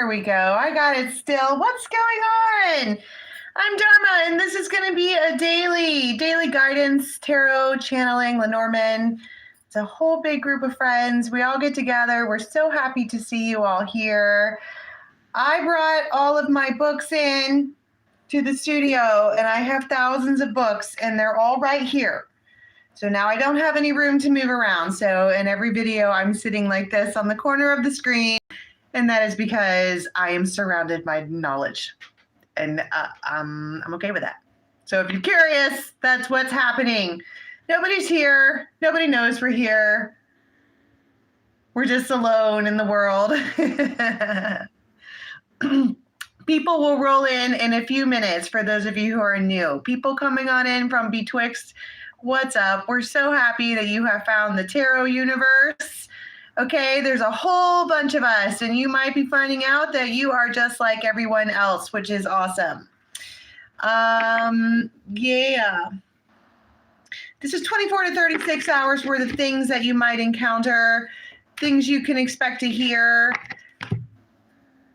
Here we go. I got it still. What's going on? I'm Dharma, and this is going to be a daily guidance, tarot, channeling, Lenormand. It's a whole big group of friends. We all get together. We're so happy to see you all here. I brought all of my books in to the studio, and I have thousands of books, and they're all right here. So now I don't have any room to move around. So in every video, I'm sitting like this on the corner of the screen. And that is because I am surrounded by knowledge, and I'm okay with that. So if you're curious, that's what's happening. Nobody's here. Nobody knows we're here. We're just alone in the world. People will roll in a few minutes for those of you who are new. People coming on in from Betwixt, what's up? We're so happy that you have found the tarot universe. Okay, there's a whole bunch of us, and you might be finding out that you are just like everyone else, which is awesome. Yeah. This is 24 to 36 hours worth of things that you might encounter, things you can expect to hear.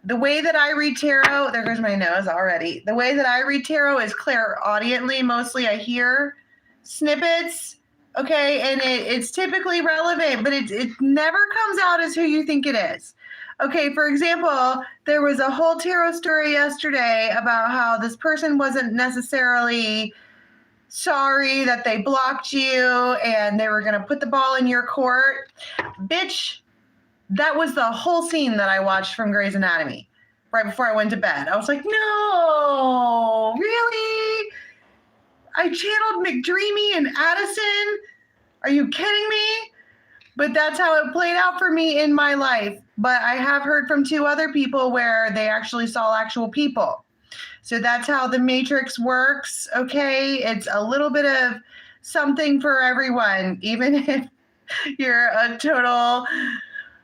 The way that I read tarot, there goes my nose already. The way that I read tarot is clairaudiently. Mostly I hear snippets. Okay, and it's typically relevant, but it never comes out as who you think it is. Okay, for example, there was a whole tarot story yesterday about how this person wasn't necessarily sorry that they blocked you and they were going to put the ball in your court. Bitch, that was the whole scene that I watched from Grey's Anatomy right before I went to bed. I was like, no, really? I channeled McDreamy and Addison. Are you kidding me? But that's how it played out for me in my life. But I have heard from 2 other people where they actually saw actual people. So that's how the Matrix works, okay? It's a little bit of something for everyone, even if you're a total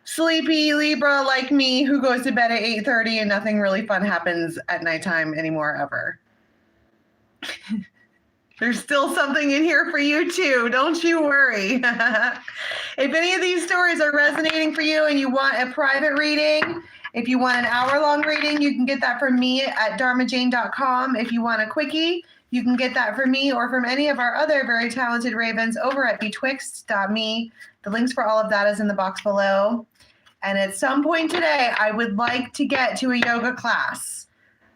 sleepy Libra like me who goes to bed at 8:30 and nothing really fun happens at nighttime anymore ever. There's still something in here for you too. Don't you worry. If any of these stories are resonating for you and you want a private reading, if you want an hour-long reading, you can get that from me at dharmajane.com. If you want a quickie, you can get that from me or from any of our other very talented ravens over at betwixt.me. The links for all of that is in the box below. And at some point today, I would like to get to a yoga class.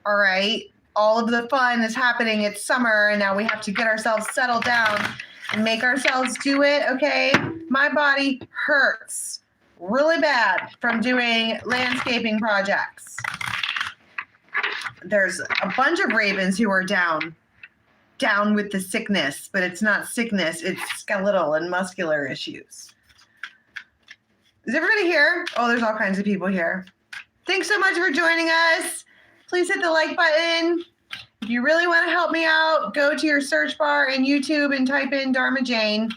All right. All of the fun is happening. It's summer, and now we have to get ourselves settled down and make ourselves do it, okay? My body hurts really bad from doing landscaping projects. There's a bunch of ravens who are down with the sickness, but it's not sickness. It's skeletal and muscular issues. Is everybody here? Oh, there's all kinds of people here. Thanks so much for joining us. Please hit the like button. If you really want to help me out, go to your search bar in YouTube and type in Dharma Jane.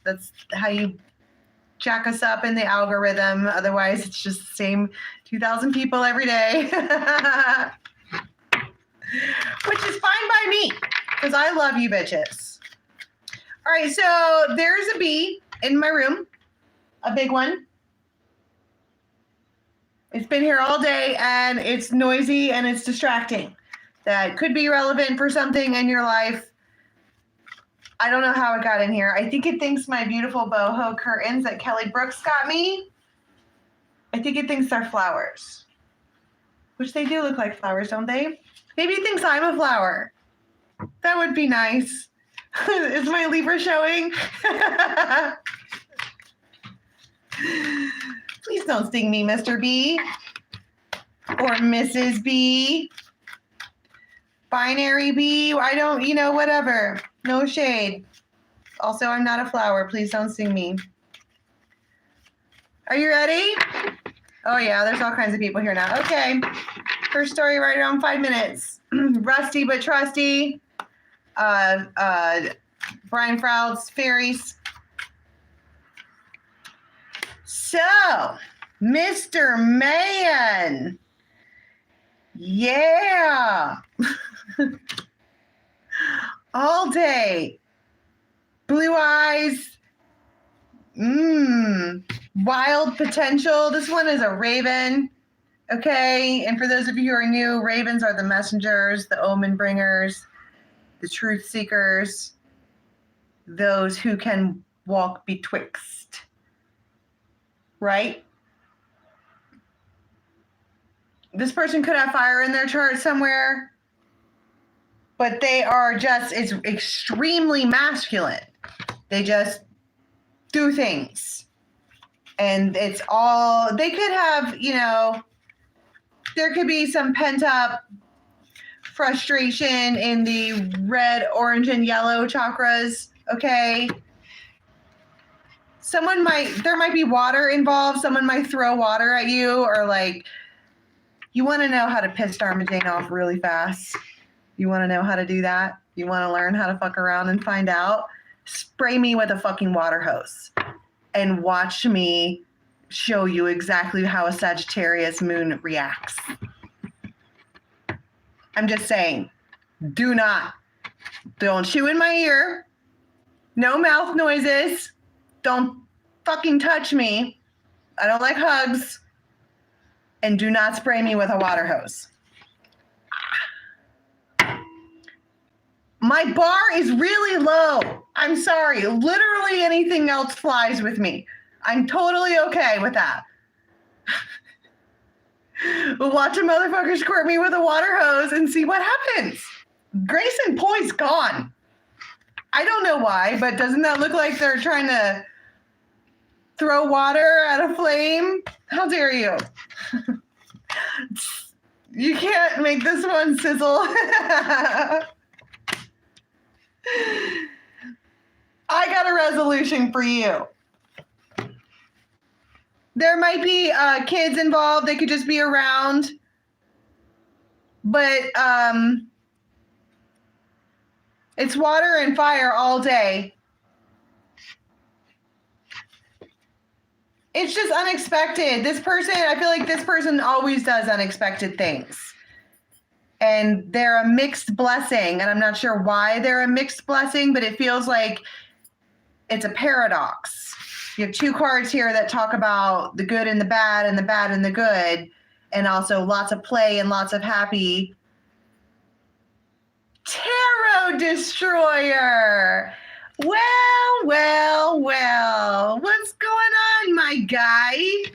That's how you jack us up in the algorithm. Otherwise, it's just the same 2,000 people every day. Which is fine by me, because I love you bitches. All right, so there's a bee in my room, a big one. It's been here all day, and it's noisy, and it's distracting. That could be relevant for something in your life. I don't know how it got in here. I think it thinks my beautiful boho curtains that Kelly Brooks got me, I think it thinks they're flowers. Which they do look like flowers, don't they? Maybe it thinks I'm a flower. That would be nice. Is my Libra showing? Please don't sting me, Mr. B. Or Mrs. B. Binary B. I don't, whatever. No shade. Also, I'm not a flower. Please don't sting me. Are you ready? Oh, yeah, there's all kinds of people here now. Okay. First story right around 5 minutes. Rusty but trusty. Brian Froud's Fairies. So, Mr. Man. Yeah. All day. Blue eyes. Wild potential. This one is a raven. Okay, and for those of you who are new, ravens are the messengers, the omen bringers, the truth seekers, those who can walk betwixt, right? This person could have fire in their chart somewhere, but they are just, it's extremely masculine. They just do things. And it's all, they could have, you know, there could be some pent up frustration in the red, orange, and yellow chakras, okay? There might be water involved. Someone might throw water at you, or like, you want to know how to piss Dharma Jane off really fast. You want to know how to do that? You want to learn how to fuck around and find out? Spray me with a fucking water hose and watch me show you exactly how a Sagittarius moon reacts. I'm just saying, don't chew in my ear. No mouth noises. Don't fucking touch me. I don't like hugs. And do not spray me with a water hose. My bar is really low. I'm sorry. Literally anything else flies with me. I'm totally okay with that. We'll watch a motherfucker squirt me with a water hose and see what happens. Grace and poise gone. I don't know why, but doesn't that look like they're trying to throw water at a flame? How dare you? You can't make this one sizzle. I got a resolution for you. There might be kids involved. They could just be around. But it's water and fire all day. It's just unexpected. This person, I feel like this person always does unexpected things. And they're a mixed blessing. And I'm not sure why they're a mixed blessing, but it feels like it's a paradox. You have two cards here that talk about the good and the bad and the bad and the good. And also lots of play and lots of happy. Tarot Destroyer. Well. What's going on, my guy? I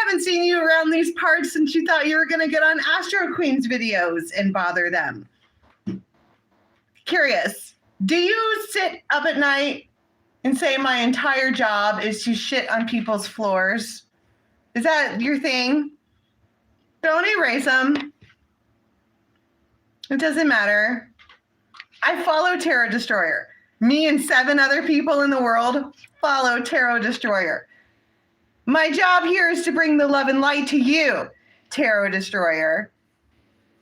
haven't seen you around these parts since you thought you were going to get on Astro Queen's videos and bother them. Curious, do you sit up at night and say my entire job is to shit on people's floors? Is that your thing? Don't erase them. It doesn't matter. I follow Tarot Destroyer. Me and 7 other people in the world follow Tarot Destroyer. My job here is to bring the love and light to you, Tarot Destroyer.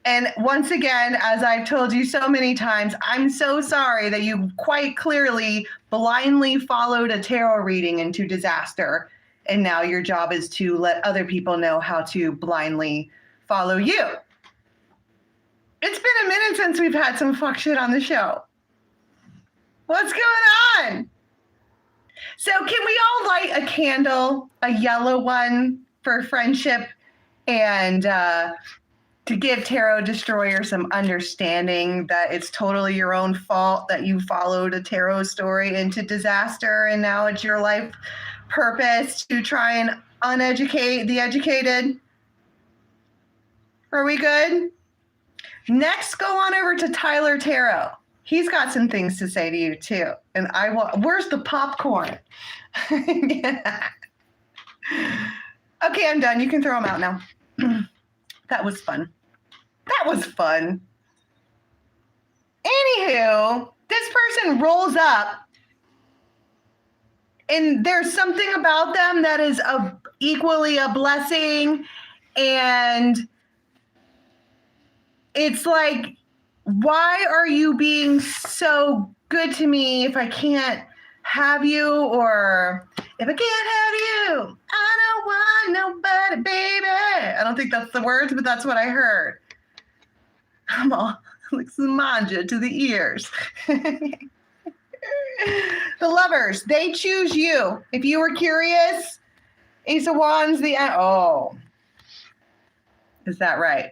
And once again, as I've told you so many times, I'm so sorry that you quite clearly blindly followed a tarot reading into disaster. And now your job is to let other people know how to blindly follow you. It's been a minute since we've had some fuck shit on the show. What's going on? So can we all light a candle, a yellow one, for friendship and to give Tarot Destroyer some understanding that it's totally your own fault that you followed a tarot story into disaster and now it's your life purpose to try and uneducate the educated? Are we good? Next, go on over to Tyler Tarot. He's got some things to say to you too. And where's the popcorn? Yeah. Okay, I'm done. You can throw them out now. That was fun. Anywho, this person rolls up and there's something about them that is equally a blessing. And it's like, why are you being so good to me if I can't have you? Or if I can't have you, I don't want nobody, baby. I don't think that's the words, but that's what I heard. I'm all like some manja to the ears. The lovers, they choose you. If you were curious, Ace of Wands, Is that right?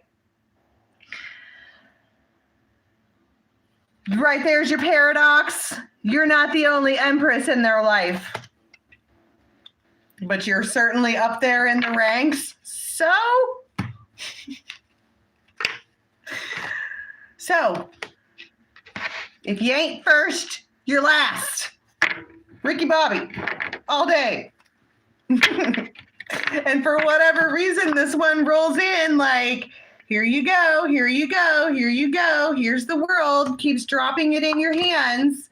Right there's your paradox. You're not the only empress in their life. But you're certainly up there in the ranks. So, if you ain't first, you're last. Ricky Bobby, all day. And for whatever reason, this one rolls in like, here you go, here you go, here you go, here's the world, keeps dropping it in your hands.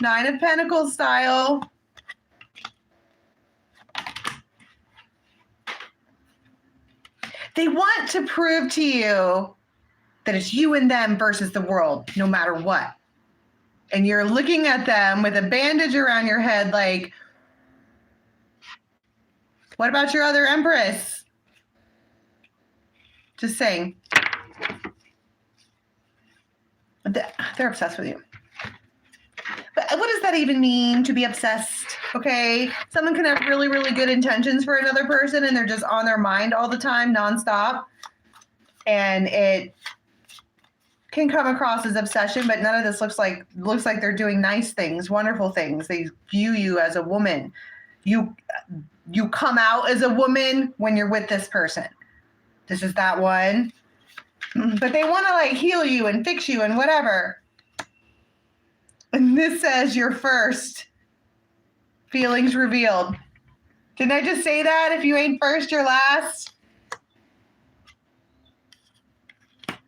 9 of Pentacles style. They want to prove to you that it's you and them versus the world, no matter what. And you're looking at them with a bandage around your head like, what about your other empress? Just saying. They're obsessed with you. But what does that even mean, to be obsessed? Okay, someone can have really, really good intentions for another person and they're just on their mind all the time, nonstop. And it can come across as obsession, but none of this looks like they're doing nice things, wonderful things. They view you as a woman. You come out as a woman when you're with this person. This is that one. But they want to like heal you and fix you and whatever. And this says you're first. Feelings revealed. Didn't I just say that? If you ain't first, you're last.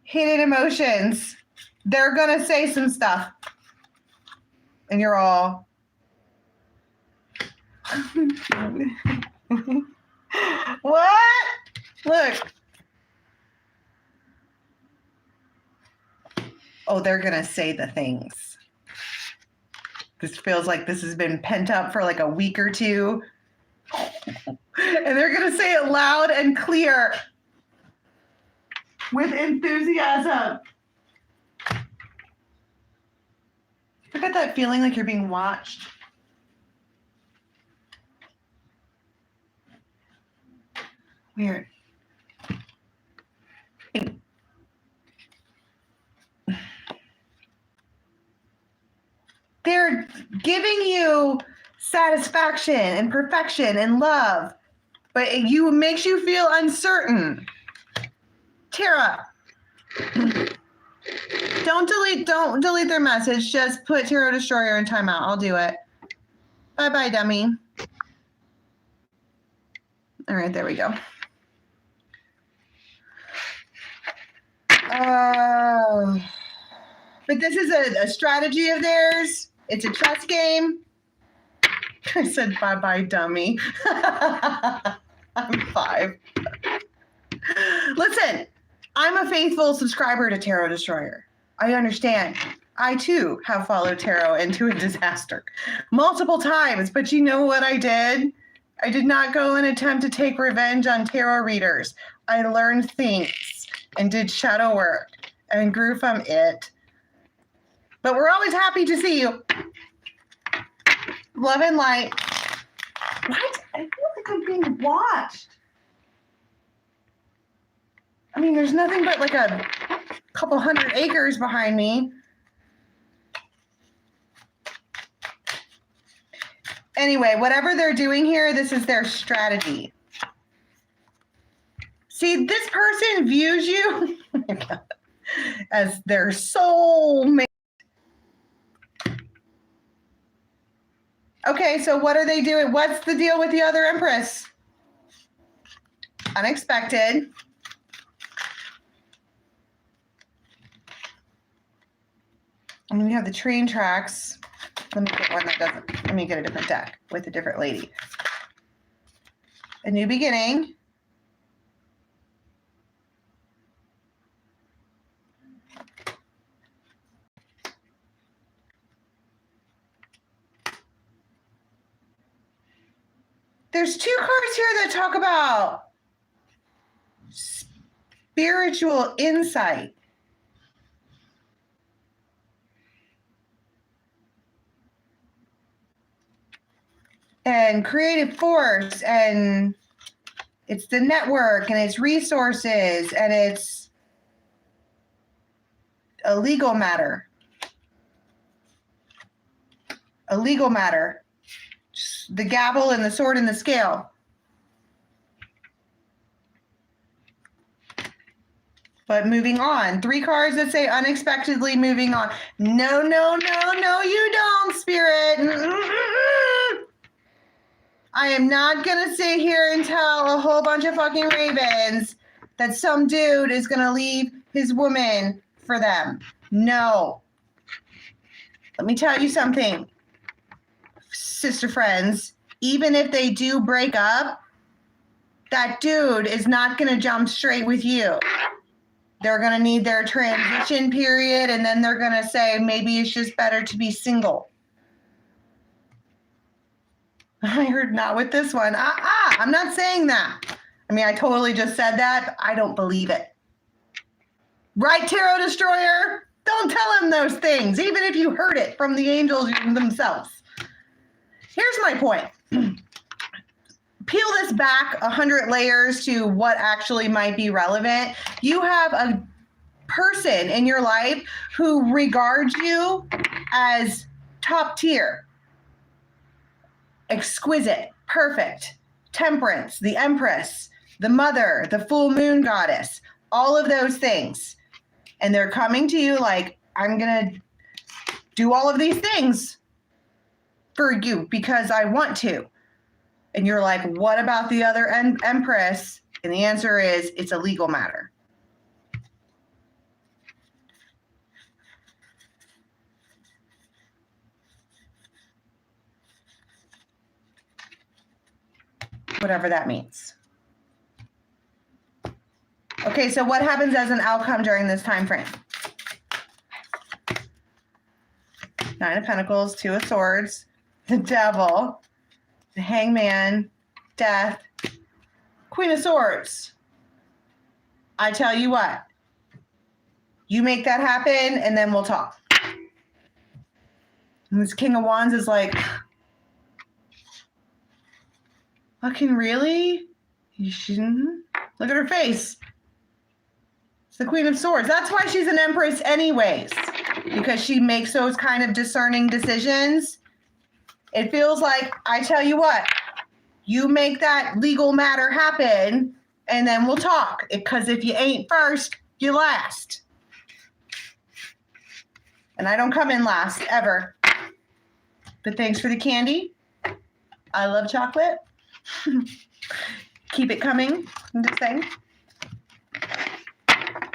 Hidden emotions. They're going to say some stuff. And you're all... What? Look. Oh, they're going to say the things. This feels like this has been pent up for like a week or two. And they're going to say it loud and clear with enthusiasm. I got that feeling like you're being watched. Weird. They're giving you satisfaction and perfection and love, but it makes you feel uncertain. Tara, don't delete their message. Just put Tarot Destroyer in timeout. I'll do it. Bye-bye, dummy. All right, there we go. But this is a strategy of theirs. It's a chess game. I said, bye-bye, dummy. I'm 5. Listen, I'm a faithful subscriber to Tarot Destroyer. I understand. I, too, have followed tarot into a disaster multiple times. But you know what I did? I did not go and attempt to take revenge on tarot readers. I learned things and did shadow work and grew from it. But we're always happy to see you. Love and light. What? I feel like I'm being watched. I mean, there's nothing but like a couple 100 acres behind me. Anyway, whatever they're doing here, this is their strategy. See, this person views you as their soulmate. Okay, so what are they doing? What's the deal with the other Empress? Unexpected. And then you have the train tracks. Let me get one that doesn't. Let me get a different deck with a different lady. A new beginning. There's 2 cards here that talk about spiritual insight. And creative force and It's the network and it's resources and it's a legal matter. A legal matter. Just the gavel and the sword and the scale. But moving on. 3 cards that say unexpectedly moving on. No, no, no, no, you don't, Spirit. I am not going to sit here and tell a whole bunch of fucking ravens that some dude is going to leave his woman for them. No. Let me tell you something, sister friends. Even if they do break up, that dude is not going to jump straight with you. They're going to need their transition period, and then they're going to say, maybe it's just better to be single. I heard not with this one. I'm not saying that. I mean, I totally just said that, but I don't believe it. Right, Tarot Destroyer? Don't tell him those things, even if you heard it from the angels themselves. Here's my point. Peel this back 100 layers to what actually might be relevant. You have a person in your life who regards you as top tier, exquisite, perfect, temperance, the empress, the mother, the full moon goddess, all of those things. And they're coming to you like, I'm going to do all of these things for you because I want to. And you're like, what about the other empress? And the answer is, it's a legal matter. Whatever that means. Okay, so what happens as an outcome during this time frame? 9 of Pentacles, 2 of Swords, the Devil, the Hangman, Death, Queen of Swords. I tell you what, you make that happen and then we'll talk. And this King of Wands is like, fucking really? You shouldn't. Look at her face. It's the Queen of Swords. That's why she's an Empress anyways, because she makes those kind of discerning decisions. It feels like, I tell you what, you make that legal matter happen, and then we'll talk. Because if you ain't first, you last. And I don't come in last, ever. But thanks for the candy. I love chocolate. Keep it coming, I'm just saying.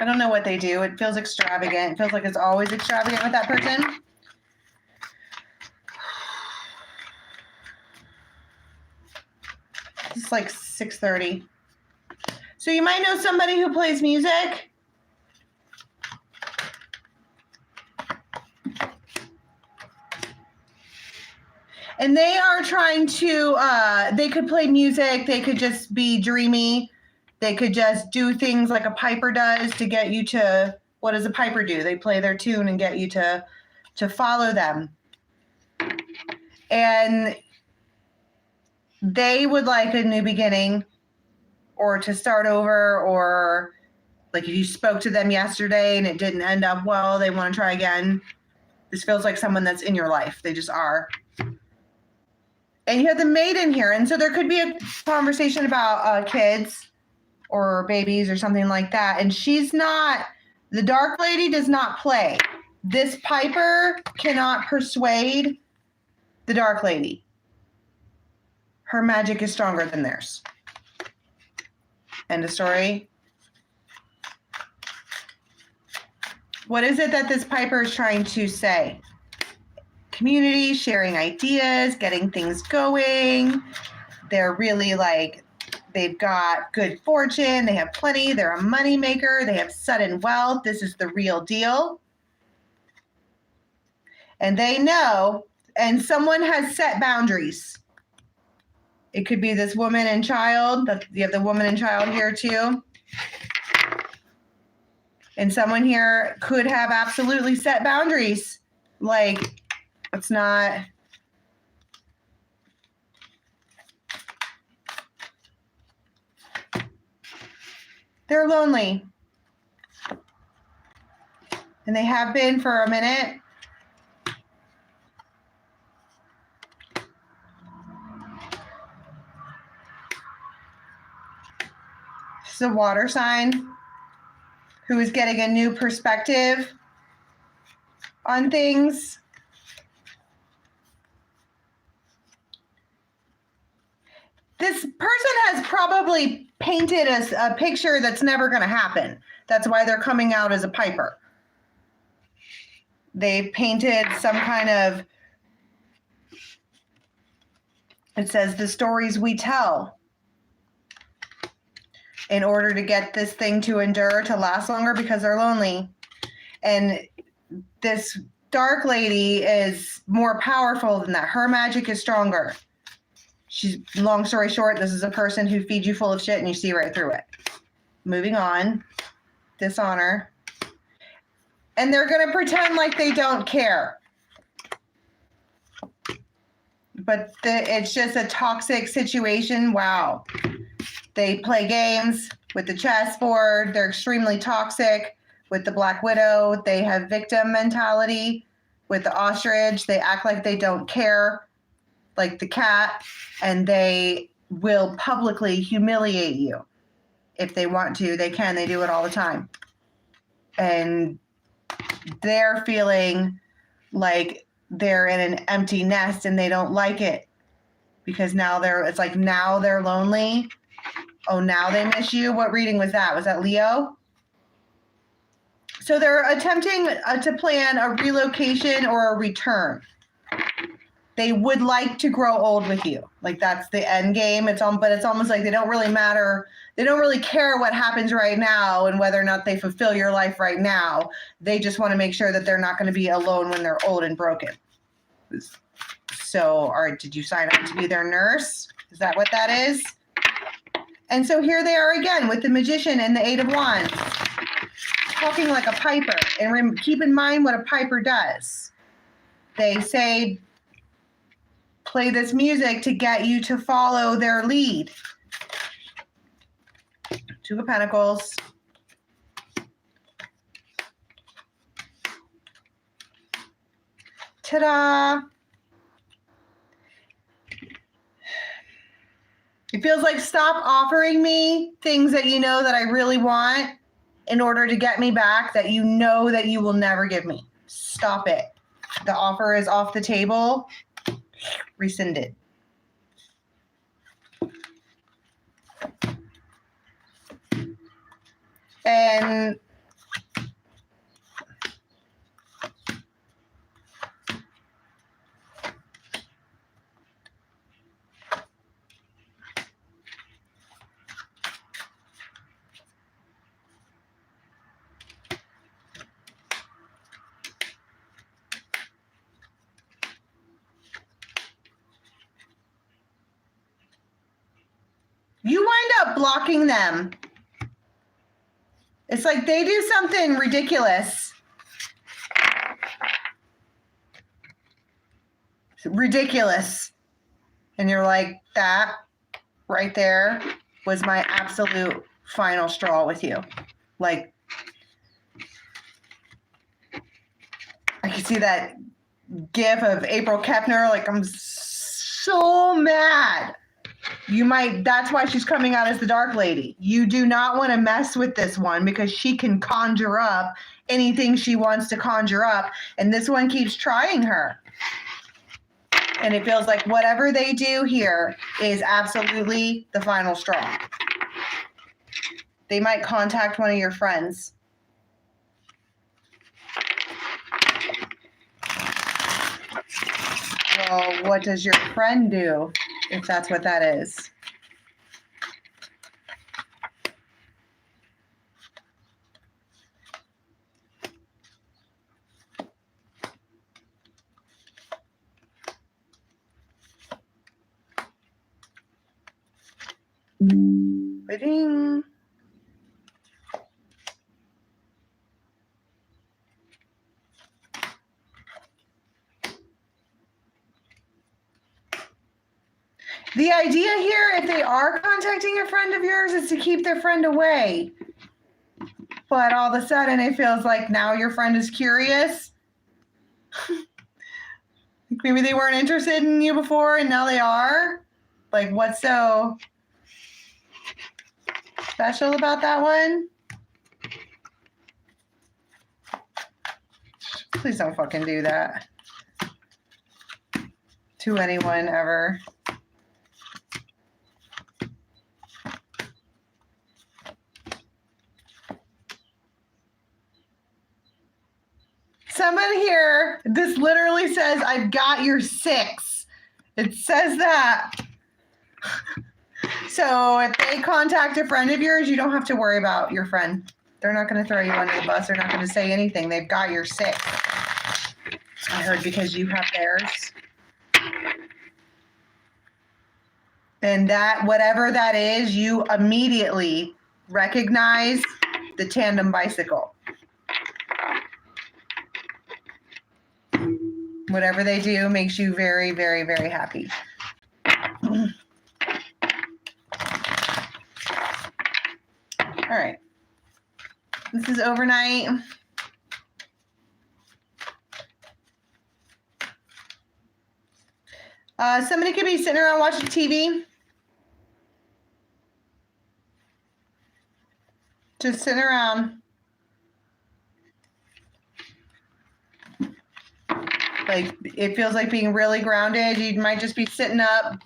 I don't know what they do. It feels extravagant. It feels like it's always extravagant with that person. It's like 6:30. So you might know somebody who plays music. And they are trying to, they could play music. They could just be dreamy. They could just do things like a piper does to get you to, what does a piper do? They play their tune and get you to follow them. And they would like a new beginning or to start over, or like if you spoke to them yesterday and it didn't end up well, they want to try again. This feels like someone that's in your life. They just are. And you have the maiden here. And so there could be a conversation about kids or babies or something like that. And she's not, the dark lady does not play. This piper cannot persuade the dark lady. Her magic is stronger than theirs. End of story. What is it that this piper is trying to say? Community, sharing ideas, getting things going. They're really like, they've got good fortune. They have plenty. They're a money maker. They have sudden wealth. This is the real deal. And they know, and someone has set boundaries. It could be this woman and child. You have the woman and child here too. And someone here could have absolutely set boundaries. Like, it's not. They're lonely. And they have been for a minute. This is a water sign who is getting a new perspective on things. This person has probably painted a picture that's never going to happen. That's why they're coming out as a piper. They painted some kind of, it says the stories we tell in order to get this thing to endure, to last longer, because they're lonely. And this dark lady is more powerful than that. Her magic is stronger. She's, long story short, this is a person who feeds you full of shit and you see right through it. Moving on. Dishonor. And they're going to pretend like they don't care. But it's just a toxic situation. Wow. They play games with the chessboard. They're extremely toxic with the Black Widow. They have victim mentality with the ostrich. They act like they don't care, like the cat, and they will publicly humiliate you. If they want to, they can. They do it all the time. And they're feeling like they're in an empty nest and they don't like it because now now they're lonely. Oh, now they miss you. What reading was that? Was that Leo? So they're attempting to plan a relocation or a return. They would like to grow old with you. Like that's the end game. But it's almost like they don't really matter. They don't really care what happens right now and whether or not they fulfill your life right now. They just want to make sure that they're not going to be alone when they're old and broken. So, did you sign up to be their nurse? Is that what that is? And so here they are again with the Magician and the Eight of Wands, talking like a piper. And keep in mind what a piper does. They say, play this music to get you to follow their lead. Two of Pentacles. Ta-da! It feels like stop offering me things that you know that I really want in order to get me back that you know that you will never give me. Stop it. The offer is off the table. Rescinded. And you wind up blocking them. It's like they do something ridiculous. Ridiculous. And you're like, that right there was my absolute final straw with you. Like, I can see that gif of April Kepner. Like, I'm so mad. That's why she's coming out as the Dark Lady. You do not want to mess with this one because she can conjure up anything she wants to conjure up. And this one keeps trying her. And it feels like whatever they do here is absolutely the final straw. They might contact one of your friends. Well, what does your friend do? If that's what that is. Waiting. The idea here, if they are contacting a friend of yours, is to keep their friend away. but all of a sudden it feels like now your friend is curious. Maybe they weren't interested in you before and now they are. Like, what's so special about that one? Please don't fucking do that to anyone ever. Somebody here, this literally says, I've got your 6. It says that. So if they contact a friend of yours, you don't have to worry about your friend. They're not going to throw you under the bus. They're not going to say anything. They've got your 6. I heard because you have theirs. And that, whatever that is, you immediately recognize the tandem bicycle. Whatever they do makes you very, very, very happy. All right. This is overnight. Somebody could be sitting around watching TV. Just sitting around. Like, it feels like being really grounded. You might just be sitting up.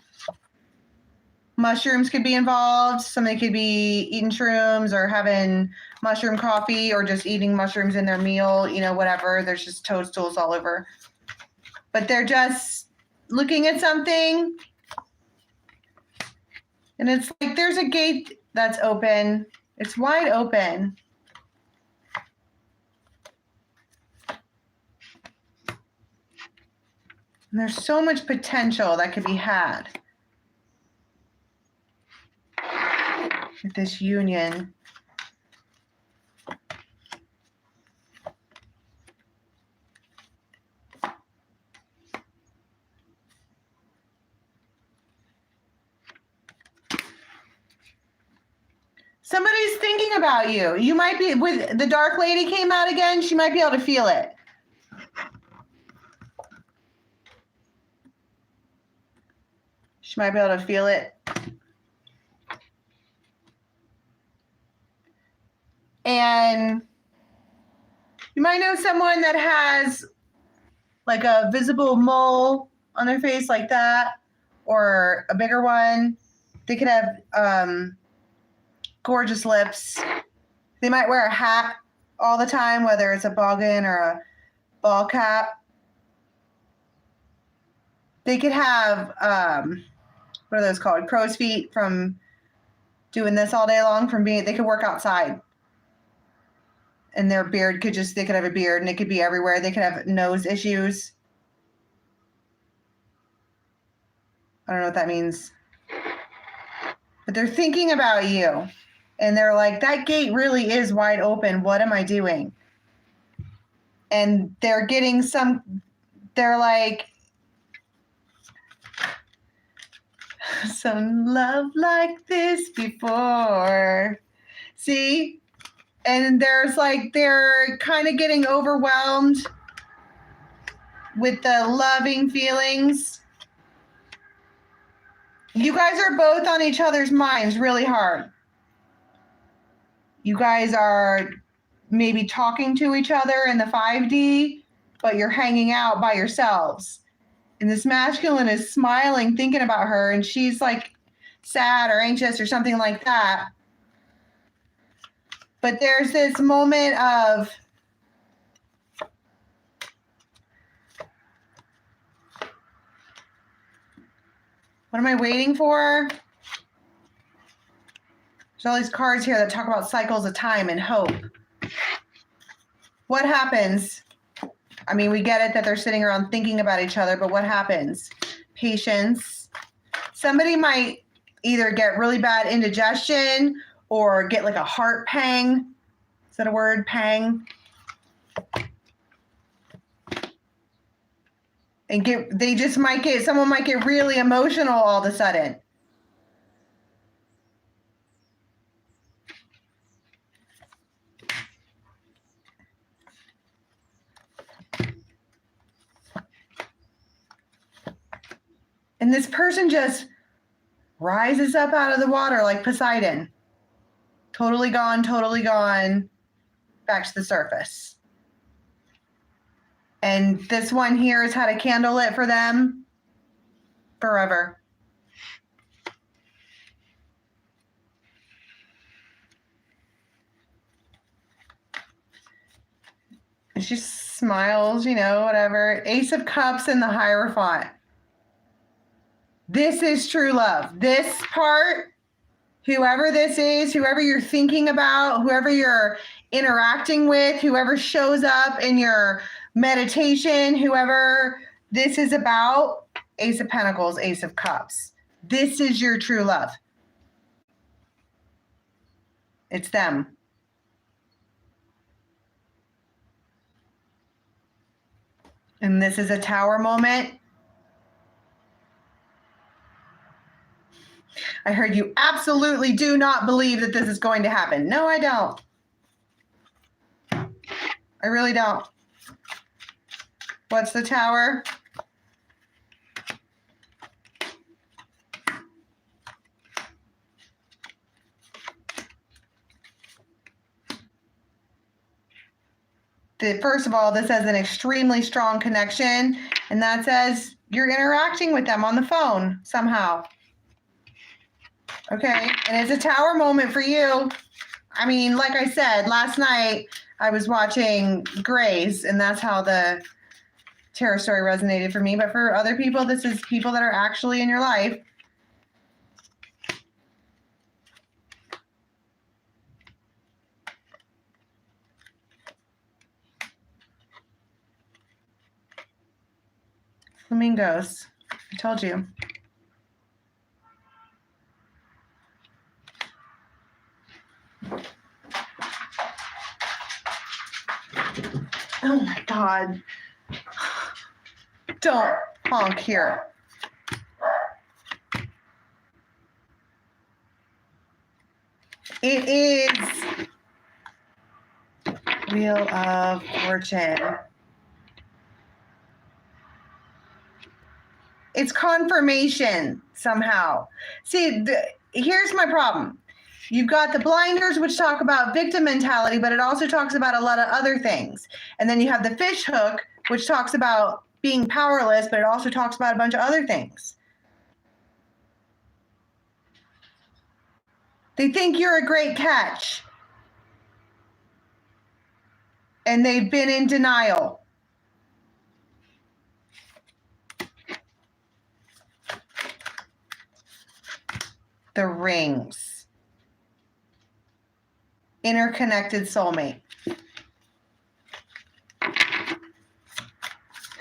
Mushrooms could be involved. Somebody could be eating shrooms or having mushroom coffee or just eating mushrooms in their meal, you know, whatever. There's just toadstools all over. But they're just looking at something. And it's like there's a gate that's open. It's wide open. And there's so much potential that could be had with this union. Somebody's thinking about you. You might be, with the dark lady came out again, she might be able to feel it. She might be able to feel it. And you might know someone that has like a visible mole on their face like that, or a bigger one. They could have gorgeous lips. They might wear a hat all the time, whether it's a boggin or a ball cap. They could have, what are those called? Crow's feet from doing this all day long, they could work outside. And their beard could they could have a beard and it could be everywhere. They could have nose issues. I don't know what that means. But they're thinking about you. And they're like, that gate really is wide open. What am I doing? And they're getting they're like, some love like this before. See? And they're kind of getting overwhelmed with the loving feelings. You guys are both on each other's minds really hard. You guys are maybe talking to each other in the 5D, but you're hanging out by yourselves. And this masculine is smiling, thinking about her, and she's like sad or anxious or something like that. But there's this moment of what am I waiting for? There's all these cards here that talk about cycles of time and hope. What happens? I mean, we get it that they're sitting around thinking about each other, but what happens? Patience. Somebody might either get really bad indigestion or get like a heart pang. Is that a word? Pang. And someone might get really emotional all of a sudden. And this person just rises up out of the water like Poseidon. Totally gone, back to the surface. And this one here has had a candle lit for them forever. And she smiles, you know, whatever. Ace of Cups and the Hierophant. This is true love. This part, whoever this is, whoever you're thinking about, whoever you're interacting with, whoever shows up in your meditation, whoever this is about, Ace of Pentacles, Ace of Cups. This is your true love. It's them. And this is a Tower moment. I heard you absolutely do not believe that this is going to happen. No, I don't. I really don't. What's the Tower? First of all, this has an extremely strong connection, and that says you're interacting with them on the phone somehow. Okay, and it's a Tower moment for you. I mean, like I said, last night I was watching Grays, and that's how the tarot story resonated for me. But for other people, this is people that are actually in your life. Flamingos. I told you. Oh my God. Don't honk here. It is Wheel of Fortune. It's confirmation somehow. See, here's my problem. You've got the blinders, which talk about victim mentality, but it also talks about a lot of other things. And then you have the fish hook, which talks about being powerless, but it also talks about a bunch of other things. They think you're a great catch. And they've been in denial. The rings. Interconnected soulmate.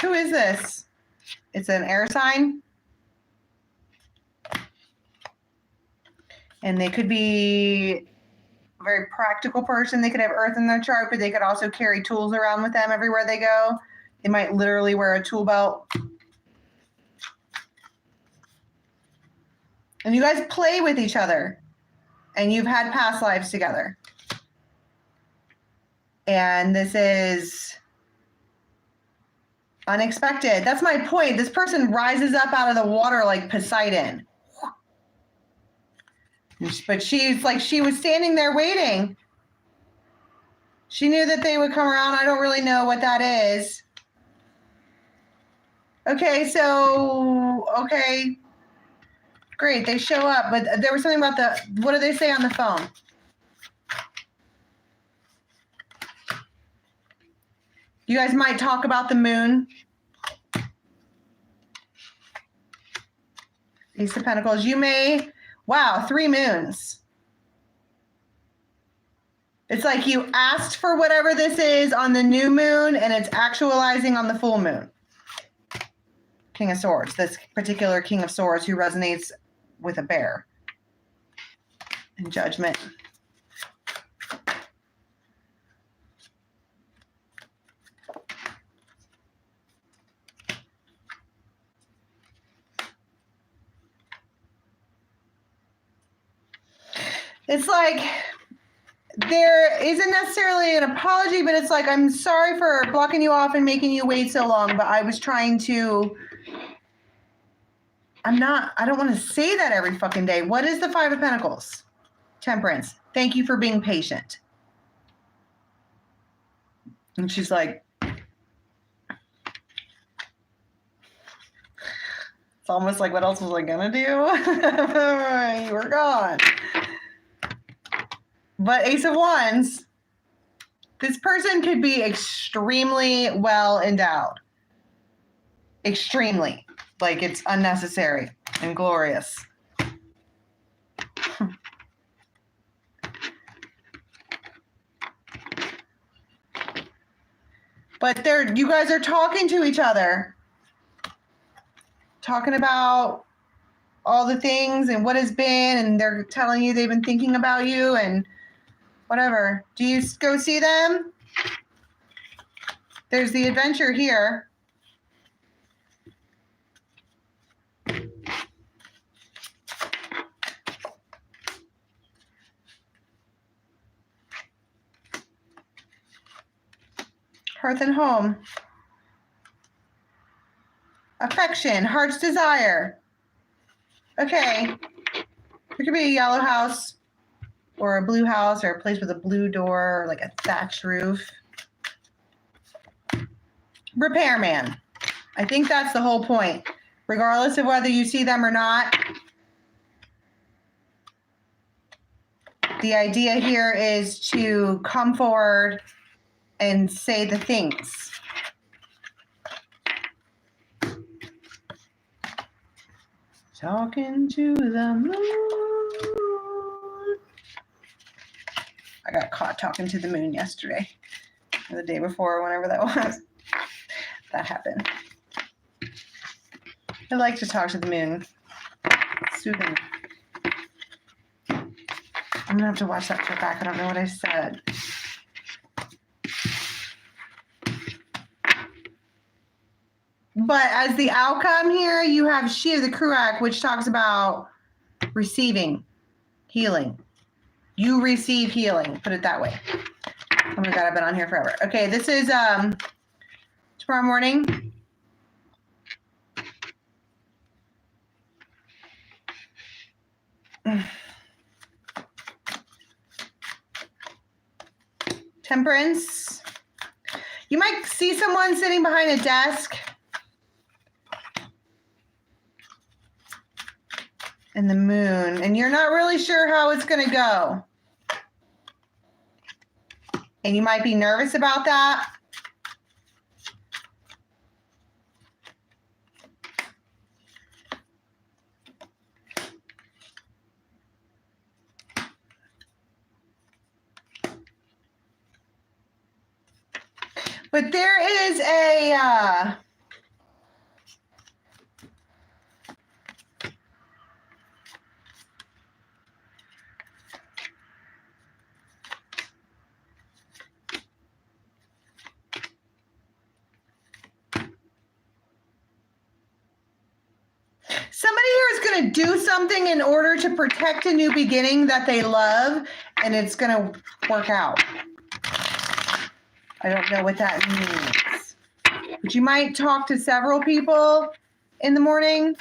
Who is this? It's an air sign. And they could be a very practical person. They could have earth in their chart, but they could also carry tools around with them everywhere they go. They might literally wear a tool belt. And you guys play with each other. And you've had past lives together. And this is unexpected. That's my point. This person rises up out of the water like Poseidon. But she's like, she was standing there waiting. She knew that they would come around. I don't really know what that is. Okay, so, okay. Great, they show up. But there was something about what do they say on the phone? You guys might talk about the moon. Ace of Pentacles. You may, wow, 3 moons. It's like you asked for whatever this is on the new moon, and it's actualizing on the full moon. King of Swords. This particular King of Swords who resonates with a bear. And Judgment. It's like there isn't necessarily an apology, but it's like, I'm sorry for blocking you off and making you wait so long, but I was trying to I don't want to say that every fucking day. What is the Five of Pentacles? Temperance. Thank you for being patient. And she's like, it's almost like, what else was I gonna do? You were gone. But Ace of Wands, this person could be extremely well endowed. Extremely. Like it's unnecessary and glorious. But you guys are talking to each other. Talking about all the things and what has been, and they're telling you they've been thinking about you and whatever. Do you go see them? There's the adventure here. Hearth and home. Affection, heart's desire. Okay. There could be a yellow house or a blue house or a place with a blue door or like a thatched roof. Repairman. I think that's the whole point. Regardless of whether you see them or not, the idea here is to come forward and say the things. Talking to the moon. I got caught talking to the moon yesterday, or the day before, whenever that was. That happened. I like to talk to the moon. It's soothing. I'm gonna have to watch that clip back. I don't know what I said. But as the outcome here, you have She of the Kruak, which talks about receiving healing. You receive healing. Put it that way. Oh my God, I've been on here forever. Okay, this is tomorrow morning. Temperance. You might see someone sitting behind a desk. And the moon, and you're not really sure how it's going to go. And you might be nervous about that. But there is a somebody here is going to do something in order to protect a new beginning that they love, and it's going to work out. I don't know what that means. But you might talk to several people in the morning.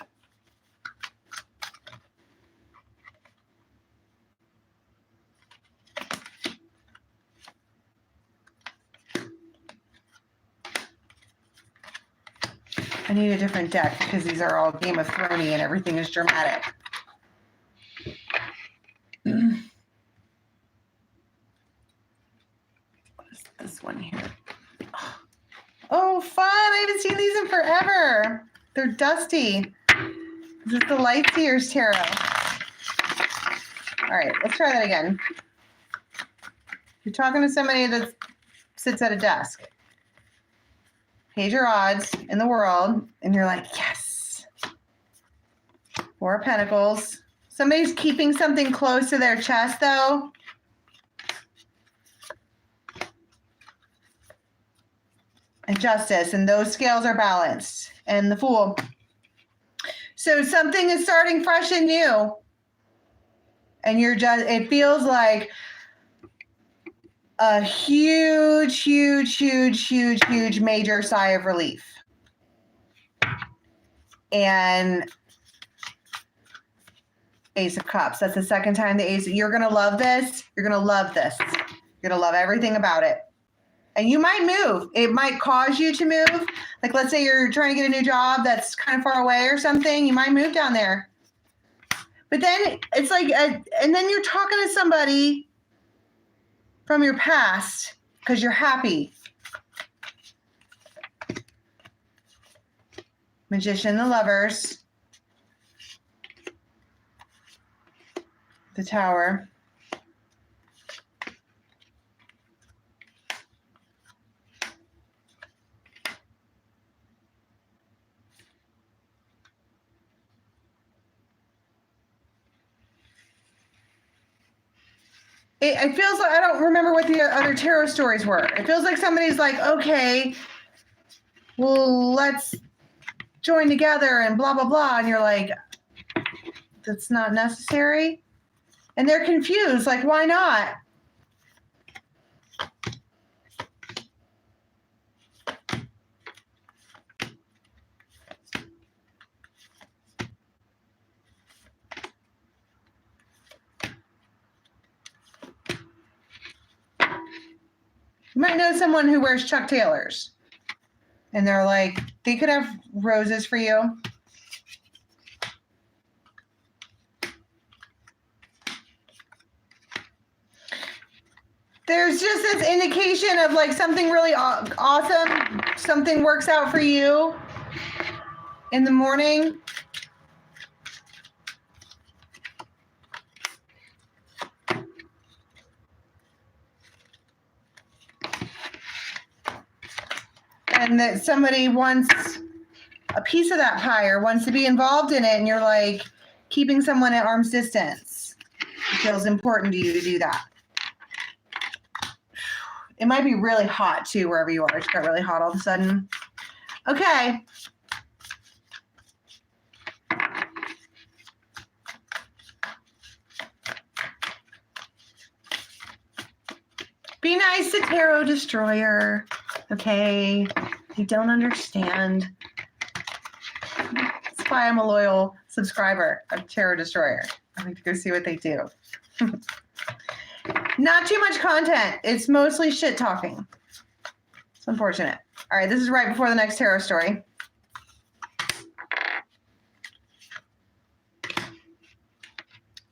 I need a different deck because these are all Game of Thrones and everything is dramatic. What is this one here? Oh, fun. I haven't seen these in forever. They're dusty. This is the Lightseers Tarot. All right, let's try that again. You're talking to somebody that sits at a desk. Page your odds in the world, and you're like, yes. Four of Pentacles. Somebody's keeping something close to their chest, though. And Justice, and those scales are balanced. And the Fool. So something is starting fresh and new. And it feels like a huge, huge, huge, huge, huge major sigh of relief. And Ace of Cups. That's the second time the Ace. You're going to love this. You're going to love this. You're going to love everything about it. And you might move. It might cause you to move. Like, let's say you're trying to get a new job that's kind of far away or something. You might move down there. But then it's like, and then you're talking to somebody from your past because you're happy. Magician, the Lovers. The Tower. It feels like, I don't remember what the other tarot stories were. It feels like somebody's like, okay, well, let's join together and blah, blah, blah. And you're like, that's not necessary. And they're confused, like, why not? You might know someone who wears Chuck Taylors. And they're like, they could have roses for you. There's just this indication of like something really awesome. Something works out for you in the morning. And that somebody wants a piece of that pie or wants to be involved in it, and you're like keeping someone at arm's distance. It feels important to you to do that. It might be really hot too, wherever you are. It got really hot all of a sudden. Okay. Be nice to Tarot Destroyer. Okay. You don't understand. That's why I'm a loyal subscriber of Tarot Destroyer. I like to go see what they do. Not too much content. It's mostly shit talking. It's unfortunate. All right, this is right before the next tarot story.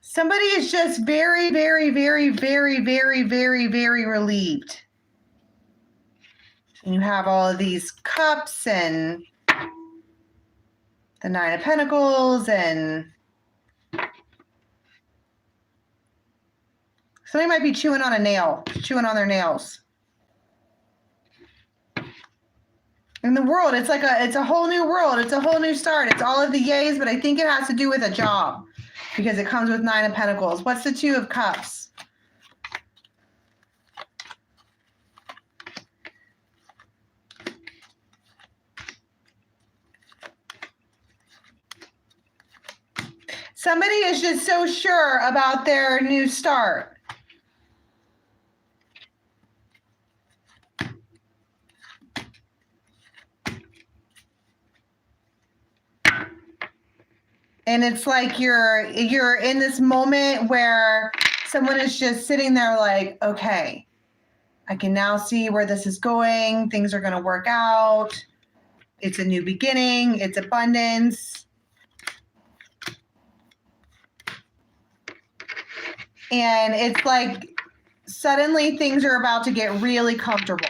Somebody is just very, very, very, very, very, very, very relieved. And you have all of these cups and the Nine of Pentacles, and somebody might be chewing on a nail, chewing on their nails. In the world, it's a whole new world. It's a whole new start. It's all of the yays, but I think it has to do with a job because it comes with Nine of Pentacles. What's the Two of Cups? Somebody is just so sure about their new start. And it's like you're in this moment where someone is just sitting there like, okay, I can now see where this is going. Things are going to work out. It's a new beginning. It's abundance. And it's like suddenly things are about to get really comfortable.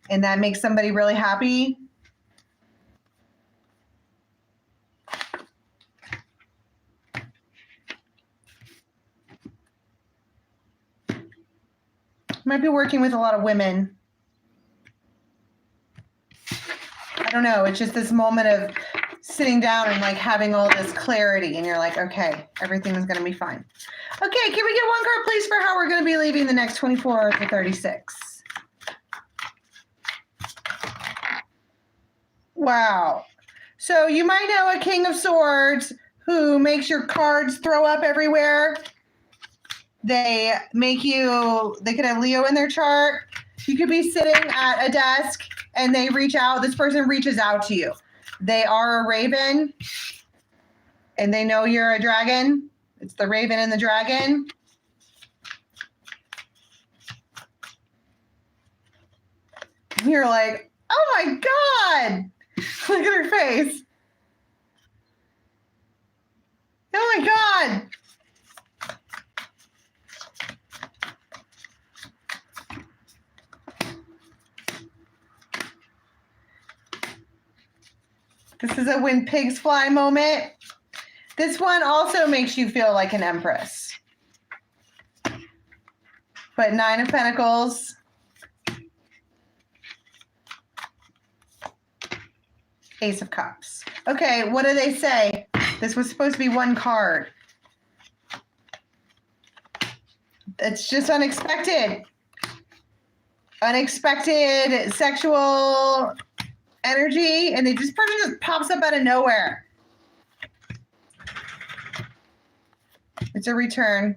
And that makes somebody really happy. Might be working with a lot of women. I don't know. It's just this moment of sitting down and like having all this clarity. And you're like, okay, everything is going to be fine. Okay, can we get one card, please, for how we're going to be leaving the next 24 to 36? Wow. So you might know a King of Swords who makes your cards throw up everywhere. They could have Leo in their chart. You could be sitting at a desk and they reach out. This person reaches out to you. They are a raven and they know you're a dragon. It's the raven and the dragon. And you're like, oh my God. Look at her face. Oh my God. This is a when pigs fly moment. This one also makes you feel like an empress. But 9 of Pentacles. Ace of Cups. Okay, what do they say? This was supposed to be one card. It's just unexpected. Unexpected sexual energy, and it just pops up out of nowhere. It's a return.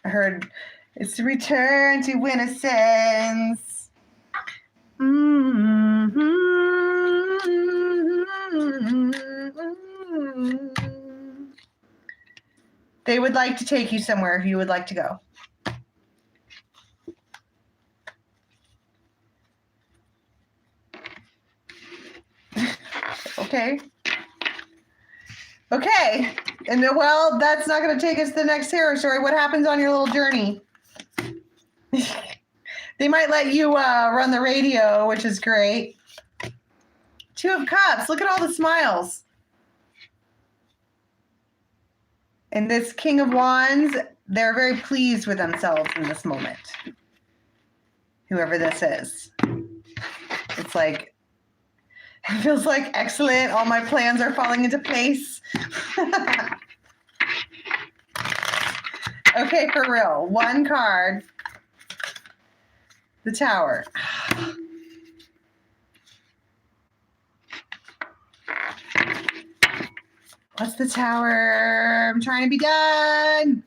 I heard it's a return to innocence. They would like to take you somewhere if you would like to go. Okay. Okay. And well, that's not going to take us to the next tarot story. What happens on your little journey? They might let you run the radio, which is great. 2 of Cups. Look at all the smiles. And this King of Wands, they're very pleased with themselves in this moment. Whoever this is. It's like, it feels like excellent. All my plans are falling into place. Okay, for real. One card. The Tower. What's the Tower? I'm trying to be done.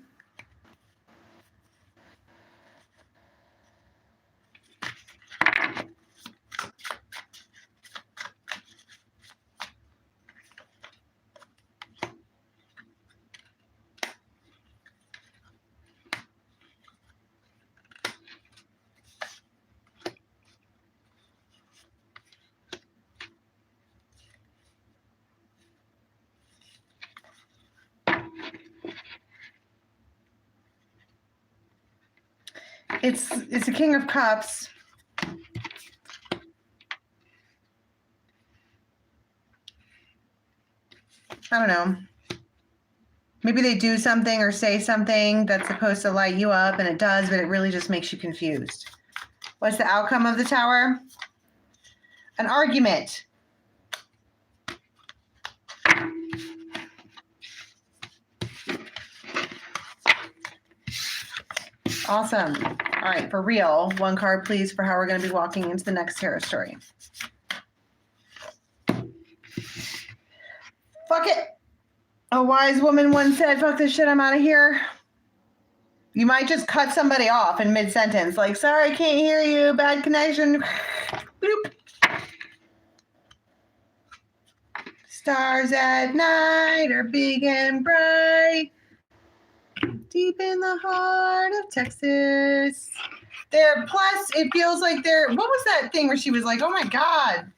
It's a King of Cups. I don't know. Maybe they do something or say something that's supposed to light you up, and it does, but it really just makes you confused. What's the outcome of the Tower? An argument. Awesome. All right, for real, one card, please, for how we're going to be walking into the next tarot story. Fuck it. A wise woman once said, fuck this shit, I'm out of here. You might just cut somebody off in mid-sentence, like, sorry, I can't hear you, bad connection. Bloop. Stars at night are big and bright. Deep in the heart of Texas. Plus, it feels like what was that thing where she was like, oh my God.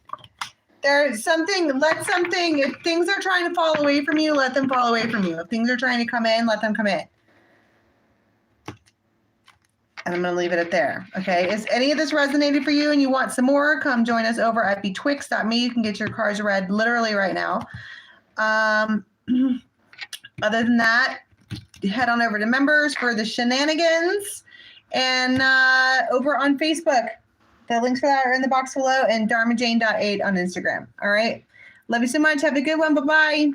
There's something, if things are trying to fall away from you, let them fall away from you. If things are trying to come in, let them come in. And I'm going to leave it at there. Okay. Is any of this resonated for you and you want some more? Come join us over at betwixt.me. You can get your cards read literally right now. Other than that, head on over to members for the Shenanigans and over on Facebook. The links for that are in the box below and dharmajane.8 on Instagram. All right. Love you so much. Have a good one. Bye-bye.